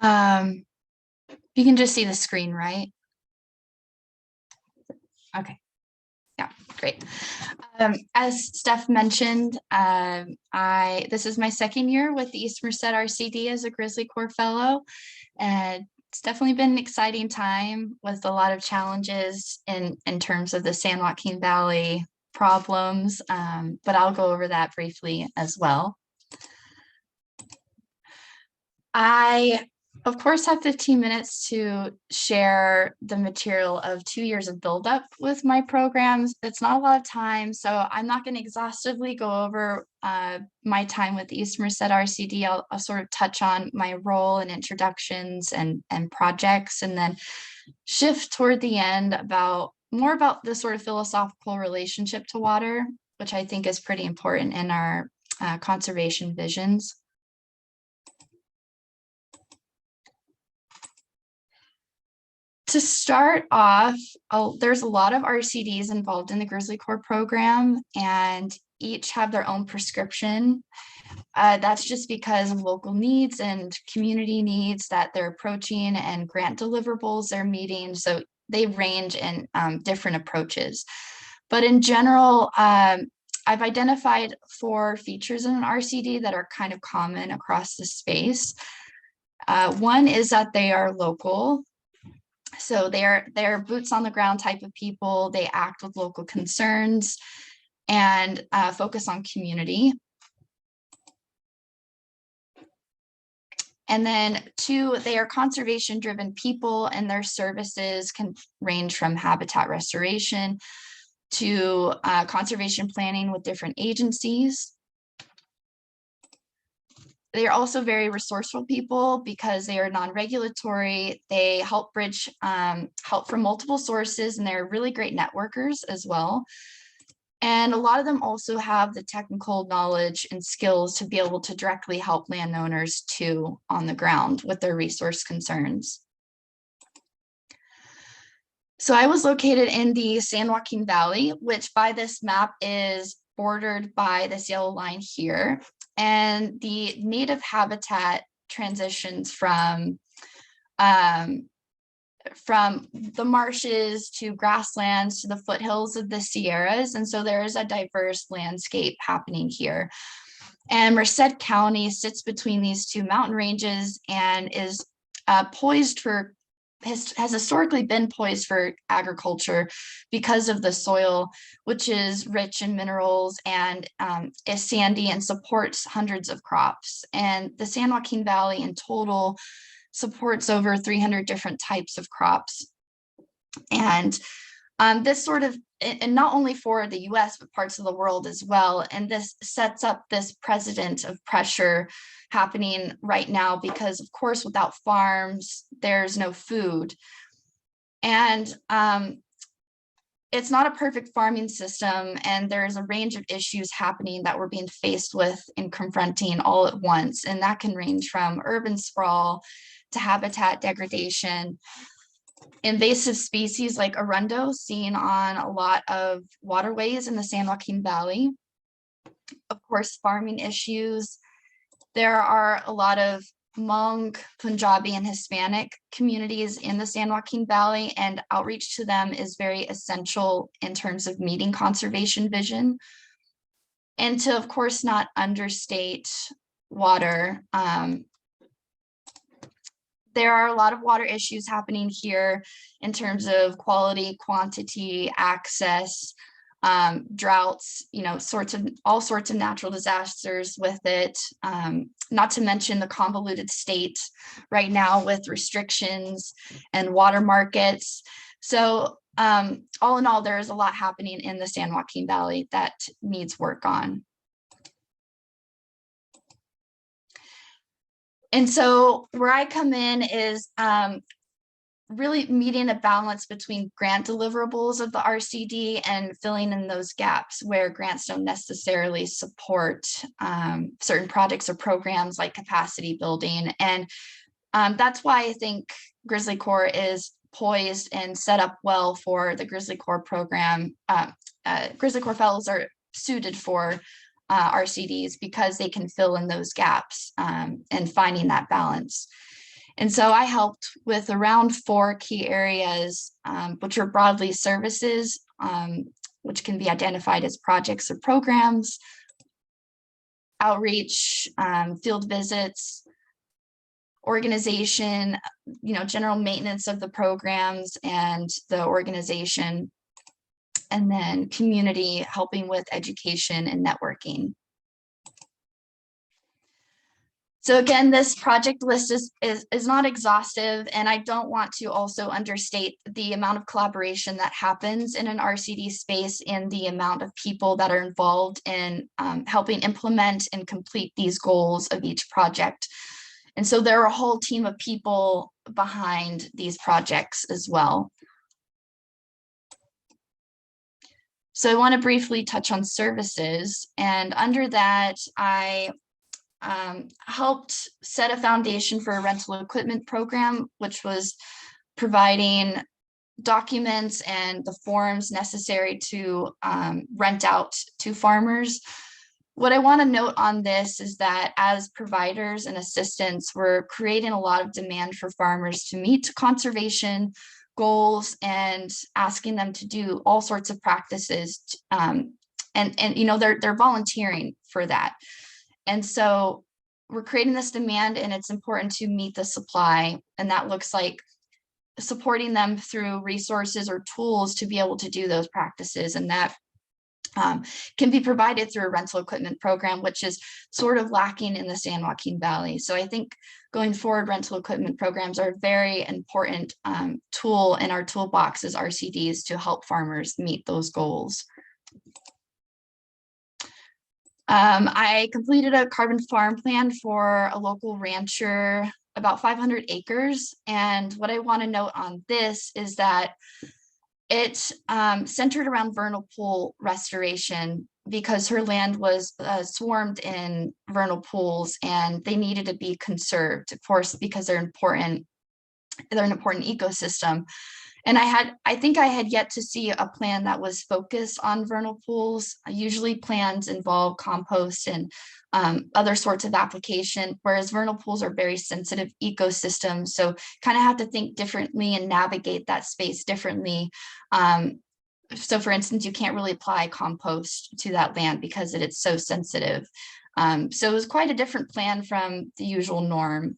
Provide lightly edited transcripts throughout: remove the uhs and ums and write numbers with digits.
Um, you can just see the screen, right? Okay. Yeah, great. As Steph mentioned, this is my second year with the East Merced RCD as a GrizzlyCorps fellow, and it's definitely been an exciting time with a lot of challenges in terms of the San Joaquin Valley problems, but I'll go over that briefly as well. I, of course, have 15 minutes to share the material of 2 years of buildup with my programs. It's not a lot of time, so I'm not going to exhaustively go over my time with the East Merced RCD. I'll sort of touch on my role and introductions and projects, and then shift toward the end more about the sort of philosophical relationship to water, which I think is pretty important in our conservation visions. To start off, there's a lot of RCDs involved in the GrizzlyCorps program, and each have their own prescription. That's just because of local needs and community needs that they're approaching and grant deliverables they're meeting. So they range in different approaches. But in general, I've identified 4 features in an RCD that are kind of common across the space. One is that they are local. So they're boots on the ground type of people. They act with local concerns and focus on community. And then 2, they are conservation driven people, and their services can range from habitat restoration to conservation planning with different agencies. They are also very resourceful people because they are non-regulatory. They help bridge help from multiple sources, and they're really great networkers as well. And a lot of them also have the technical knowledge and skills to be able to directly help landowners too on the ground with their resource concerns. So I was located in the San Joaquin Valley, which by this map is bordered by this yellow line here. And the native habitat transitions from the marshes to grasslands to the foothills of the Sierras. And so there is a diverse landscape happening here. And Merced County sits between these 2 mountain ranges and is has historically been poised for agriculture because of the soil, which is rich in minerals and is sandy and supports hundreds of crops. And the San Joaquin Valley in total supports over 300 different types of crops. And this sort of, and not only for the US, but parts of the world as well. And this sets up this precedent of pressure happening right now because, of course, without farms, there's no food. And it's not a perfect farming system, and there's a range of issues happening that we're being faced with and confronting all at once. And that can range from urban sprawl to habitat degradation, invasive species like arundo seen on a lot of waterways in the San Joaquin Valley. Of course, farming issues. There are a lot of Hmong, Punjabi, and Hispanic communities in the San Joaquin Valley, and outreach to them is very essential in terms of meeting conservation vision. And to, of course, not understate water. There are a lot of water issues happening here in terms of quality, quantity, access, droughts, all sorts of natural disasters with it, not to mention the convoluted state right now with restrictions and water markets. So all in all, there is a lot happening in the San Joaquin Valley that needs work on. And so where I come in is really meeting a balance between grant deliverables of the RCD and filling in those gaps where grants don't necessarily support certain projects or programs like capacity building. And that's why I think GrizzlyCorps is poised and set up well for the GrizzlyCorps program. GrizzlyCorps fellows are suited for RCDs because they can fill in those gaps and finding that balance. And so I helped with around 4 key areas, which are broadly services, which can be identified as projects or programs, outreach, field visits, organization, general maintenance of the programs and the organization, and then community, helping with education and networking. So again, this project list is not exhaustive, and I don't want to also understate the amount of collaboration that happens in an RCD space and the amount of people that are involved in helping implement and complete these goals of each project. And so there are a whole team of people behind these projects as well. So I want to briefly touch on services, and under that, I helped set a foundation for a rental equipment program, which was providing documents and the forms necessary to rent out to farmers. What I want to note on this is that as providers and assistants, we're creating a lot of demand for farmers to meet conservation goals and asking them to do all sorts of practices. And they're volunteering for that. And so we're creating this demand, and it's important to meet the supply. And that looks like supporting them through resources or tools to be able to do those practices. And that can be provided through a rental equipment program, which is sort of lacking in the San Joaquin Valley. So I think going forward, rental equipment programs are a very important tool in our toolbox as RCDs to help farmers meet those goals. I completed a carbon farm plan for a local rancher, about 500 acres. And what I want to note on this is that it's centered around vernal pool restoration, because her land was swarmed in vernal pools and they needed to be conserved, of course, because they're an important ecosystem. And I think I had yet to see a plan that was focused on vernal pools. Usually plans involve compost and other sorts of application, whereas vernal pools are very sensitive ecosystems. So kind of have to think differently and navigate that space differently. So for instance, you can't really apply compost to that land because it's so sensitive. So it was quite a different plan from the usual norm.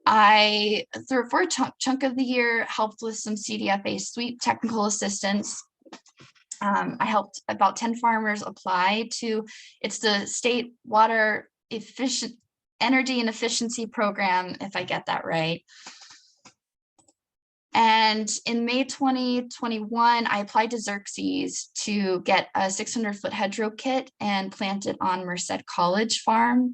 For a chunk of the year, helped with some CDFA sweep technical assistance. I helped about 10 farmers apply to, it's the state water energy and efficiency program, if I get that right. And in May 2021, I applied to Xerxes to get a 600-foot hedgerow kit and plant it on Merced College farm.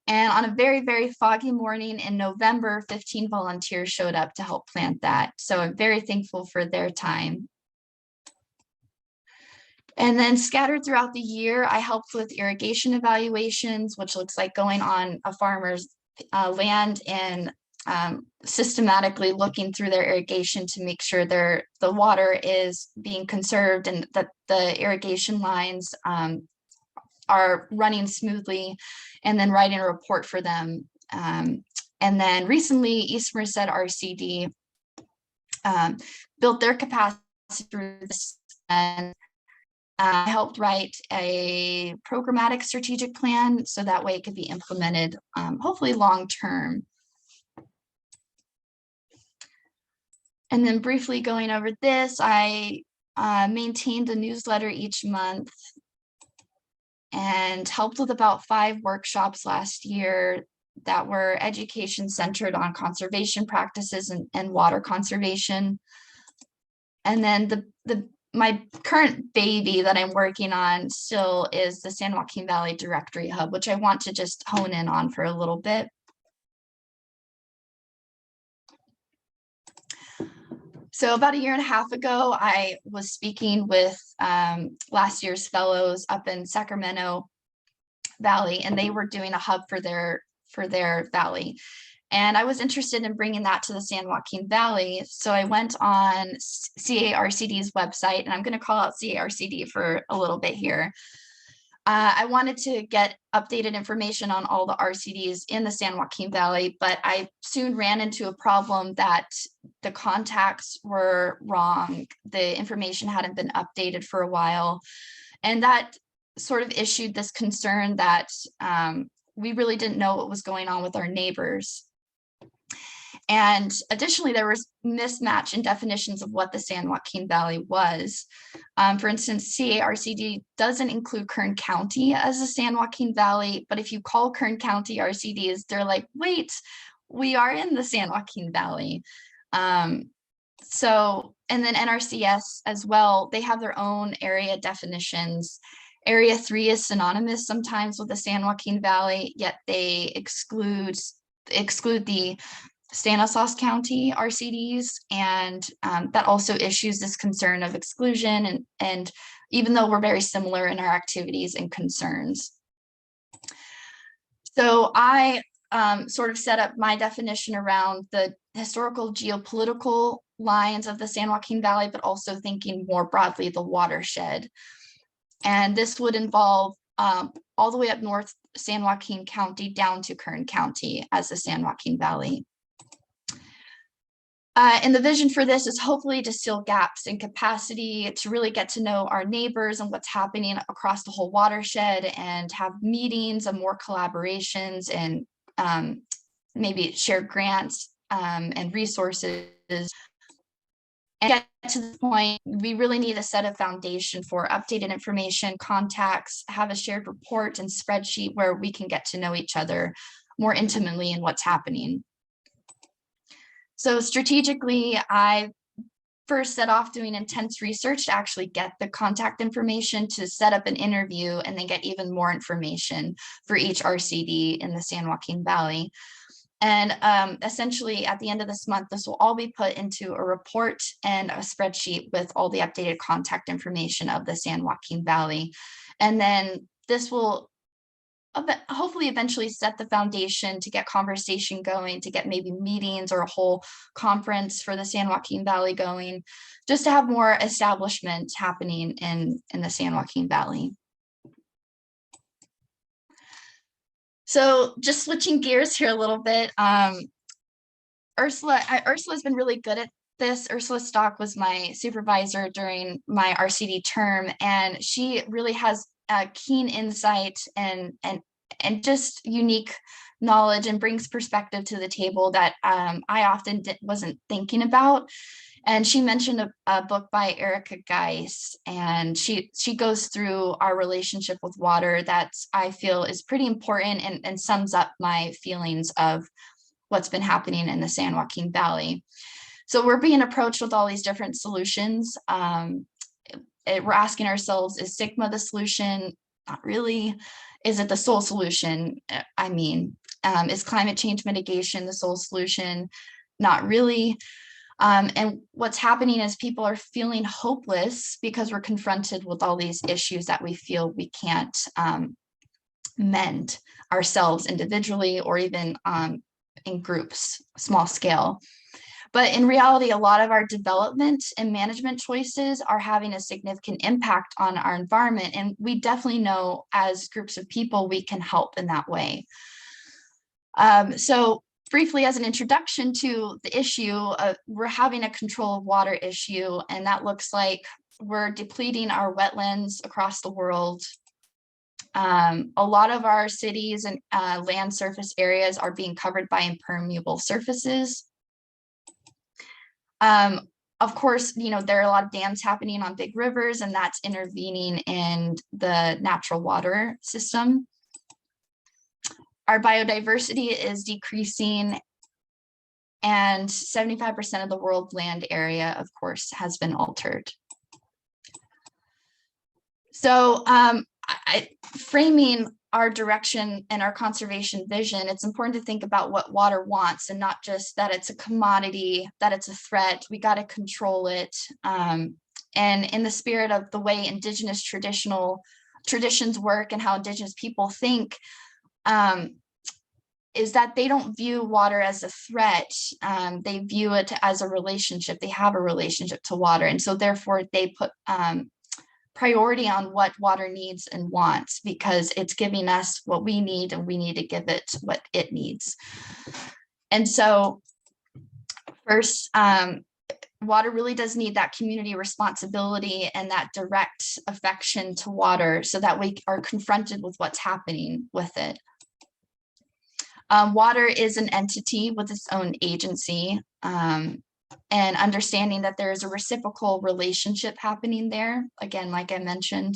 And on a very, very foggy morning in November, 15 volunteers showed up to help plant that. So I'm very thankful for their time. And then scattered throughout the year, I helped with irrigation evaluations, which looks like going on a farmer's land and systematically looking through their irrigation to make sure the water is being conserved and that the irrigation lines are running smoothly, and then writing a report for them. And then recently, East Merced RCD built their capacity through this, and helped write a programmatic strategic plan so that way it could be implemented, hopefully long term. And then briefly going over this, I maintained a newsletter each month and helped with about 5 workshops last year that were education centered on conservation practices and water conservation. And then my current baby that I'm working on still is the San Joaquin Valley Directory Hub, which I want to just hone in on for a little bit. So about a year and a half ago, I was speaking with last year's fellows up in Sacramento Valley, and they were doing a hub for their valley. And I was interested in bringing that to the San Joaquin Valley. So I went on CARCD's website, and I'm going to call out CARCD for a little bit here. I wanted to get updated information on all the RCDs in the San Joaquin Valley, but I soon ran into a problem that the contacts were wrong. The information hadn't been updated for a while. And that sort of issued this concern that we really didn't know what was going on with our neighbors. And additionally, there was mismatch in definitions of what the San Joaquin Valley was. For instance, CARCD doesn't include Kern County as the San Joaquin Valley, but if you call Kern County RCDs, they're like, wait, we are in the San Joaquin Valley. And then NRCS as well, they have their own area definitions. Area 3 is synonymous sometimes with the San Joaquin Valley, yet they exclude the Stanislaus County RCDs, and that also issues this concern of exclusion, and even though we're very similar in our activities and concerns. So I sort of set up my definition around the historical geopolitical lines of the San Joaquin Valley, but also thinking more broadly the watershed. And this would involve all the way up north San Joaquin County down to Kern County as the San Joaquin Valley. And the vision for this is hopefully to seal gaps in capacity, to really get to know our neighbors and what's happening across the whole watershed, and have meetings and more collaborations, and maybe shared grants and resources. And get to the point, we really need to set a foundation for updated information, contacts, have a shared report and spreadsheet where we can get to know each other more intimately in what's happening. So strategically, I first set off doing intense research to actually get the contact information, to set up an interview, and then get even more information for each RCD in the San Joaquin Valley. And essentially at the end of this month, this will all be put into a report and a spreadsheet with all the updated contact information of the San Joaquin Valley. And then this will hopefully eventually set the foundation to get conversation going, to get maybe meetings or a whole conference for the San Joaquin Valley going, just to have more establishment happening in the San Joaquin Valley. So just switching gears here a little bit, Ursula's been really good at this. Ursula Stock was my supervisor during my RCD term, and she really has a keen insight and just unique knowledge, and brings perspective to the table that I often wasn't thinking about. And she mentioned a book by Erica Geis, and she goes through our relationship with water that I feel is pretty important, and sums up my feelings of what's been happening in the San Joaquin Valley. So we're being approached with all these different solutions. We're asking ourselves, is Sigma the solution? Not really. Is it the sole solution? I mean, is climate change mitigation the sole solution? Not really. And what's happening is people are feeling hopeless because we're confronted with all these issues that we feel we can't mend ourselves individually, or even in groups, small scale. But in reality, a lot of our development and management choices are having a significant impact on our environment. And we definitely know as groups of people, we can help in that way. So briefly, as an introduction to the issue, we're having a control of water issue, and that looks like we're depleting our wetlands across the world. A lot of our cities and land surface areas are being covered by impermeable surfaces. Of course, there are a lot of dams happening on big rivers, and that's intervening in the natural water system. Our biodiversity is decreasing, and 75% of the world land area, of course, has been altered. So framing our direction and our conservation vision, it's important to think about what water wants, and not just that it's a commodity, that it's a threat. We got to control it. And in the spirit of the way Indigenous traditions work and how Indigenous people think, is that they don't view water as a threat. They view it as a relationship. They have a relationship to water. And so therefore they put priority on what water needs and wants, because it's giving us what we need and we need to give it what it needs. And so first, water really does need that community responsibility and that direct affection to water so that we are confronted with what's happening with it. Water is an entity with its own agency, and understanding that there is a reciprocal relationship happening there. Again, like I mentioned,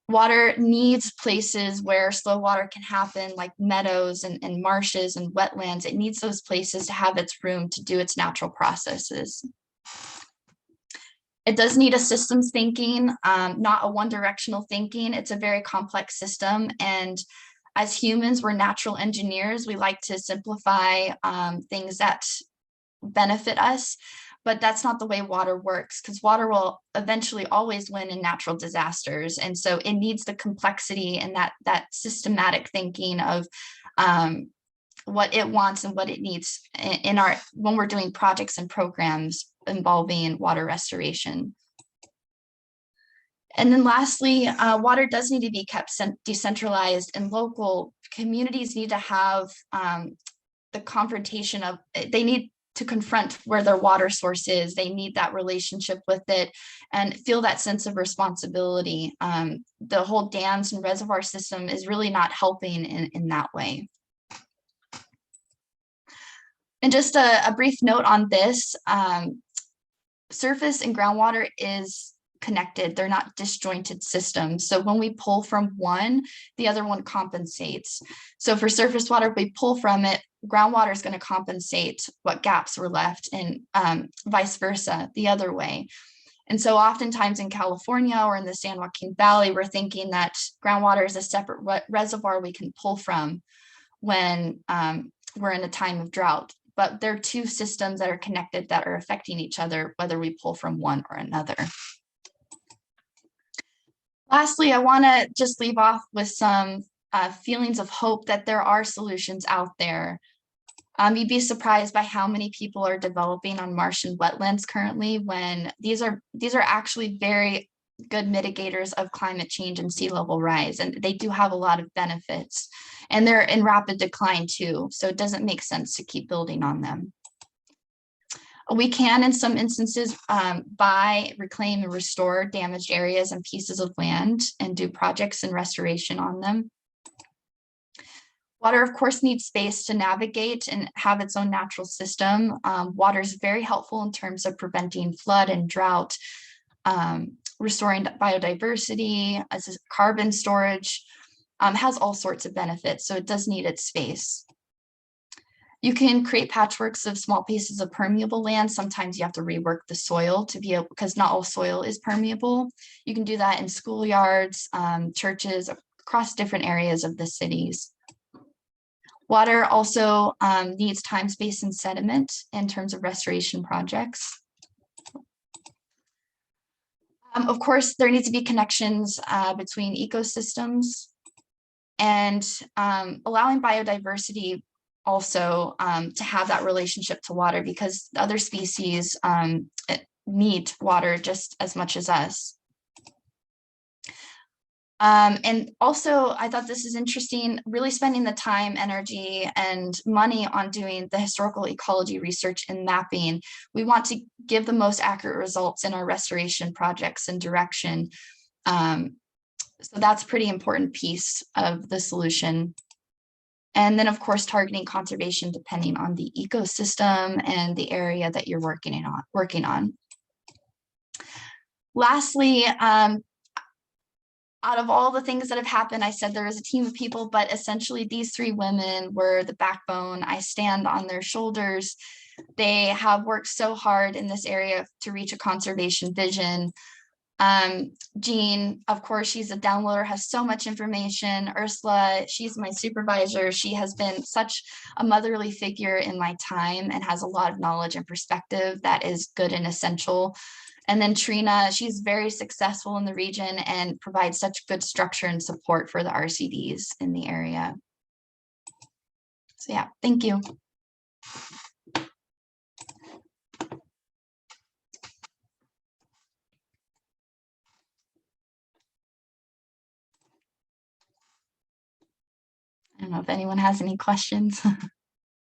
water needs places where slow water can happen, like meadows and marshes and wetlands. It needs those places to have its room to do its natural processes. It does need a systems thinking, not a one-directional thinking. It's a very complex system. And as humans, we're natural engineers. We like to simplify things that benefit us. But that's not the way water works, because water will eventually always win in natural disasters. And so it needs the complexity and that systematic thinking of what it wants and what it needs in when we're doing projects and programs involving water restoration. And then lastly, water does need to be kept decentralized, and local communities need to have the confrontation of, they need to confront where their water source is. They need that relationship with it and feel that sense of responsibility. The whole dams and reservoir system is really not helping in that way. And just a brief note on this, surface and groundwater is connected. They're not disjointed systems. So when we pull from one, the other one compensates. So for surface water, if we pull from it, groundwater is going to compensate what gaps were left, and vice versa, the other way. And so oftentimes in California or in the San Joaquin Valley, we're thinking that groundwater is a separate reservoir we can pull from when we're in a time of drought. But there are two systems that are connected that are affecting each other, whether we pull from one or another. Lastly, I want to just leave off with some feelings of hope that there are solutions out there. You'd be surprised by how many people are developing on marsh and wetlands currently, when these are actually very good mitigators of climate change and sea level rise, and they do have a lot of benefits, and they're in rapid decline too, so it doesn't make sense to keep building on them. We can, in some instances, buy, reclaim, and restore damaged areas and pieces of land and do projects and restoration on them. Water, of course, needs space to navigate and have its own natural system. Water is very helpful in terms of preventing flood and drought, restoring biodiversity, as carbon storage, has all sorts of benefits, so it does need its space. You can create patchworks of small pieces of permeable land. Sometimes you have to rework the soil to be able, because not all soil is permeable. You can do that in schoolyards, churches, across different areas of the cities. Water also needs time, space, and sediment in terms of restoration projects. Of course, there needs to be connections between ecosystems, and allowing biodiversity also to have that relationship to water, because other species need water just as much as us. And also, I thought this is interesting, really spending the time, energy, and money on doing the historical ecology research and mapping. We want to give the most accurate results in our restoration projects and direction. So that's a pretty important piece of the solution. And then, of course, targeting conservation depending on the ecosystem and the area that you're working on. Lastly, out of all the things that have happened, I said there is a team of people, but essentially these three women were the backbone. I stand on their shoulders. They have worked so hard in this area to reach a conservation vision. Jean, of course, she's a downloader, has so much information. Ursula, she's my supervisor. She has been such a motherly figure in my time and has a lot of knowledge and perspective that is good and essential. And then Trina, she's very successful in the region and provides such good structure and support for the RCDs in the area. So yeah, thank you. don't know if anyone has any questions.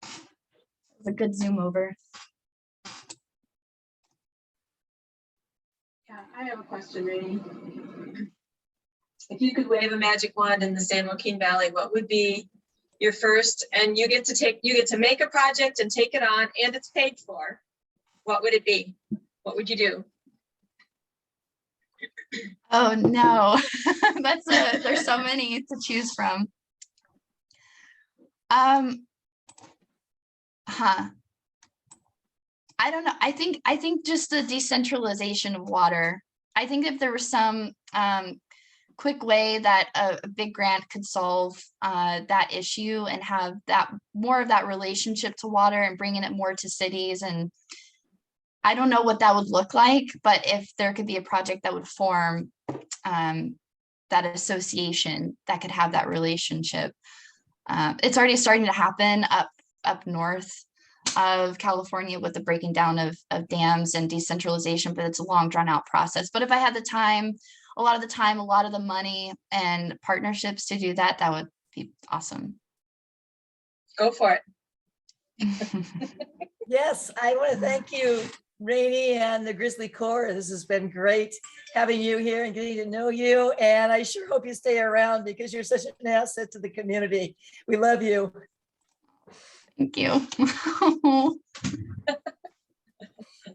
It's a good zoom over. Yeah, I have a question, Raini. If you could wave a magic wand in the San Joaquin Valley, what would be your first, and you get to make a project and take it on and it's paid for, what would it be? What would you do? Oh no, there's so many to choose from. I don't know. I think just the decentralization of water. I think if there was some quick way that a big grant could solve that issue and have that more of that relationship to water and bringing it more to cities, and I don't know what that would look like, but if there could be a project that would form that association that could have that relationship. It's already starting to happen up north of California with the breaking down of dams and decentralization, but it's a long drawn out process. But if I had the time, a lot of the money and partnerships to do that, that would be awesome. Go for it. Yes, I want to thank you, Raini and the GrizzlyCorps. This has been great having you here and getting to know you. And I sure hope you stay around because you're such an asset to the community. We love you. Thank you.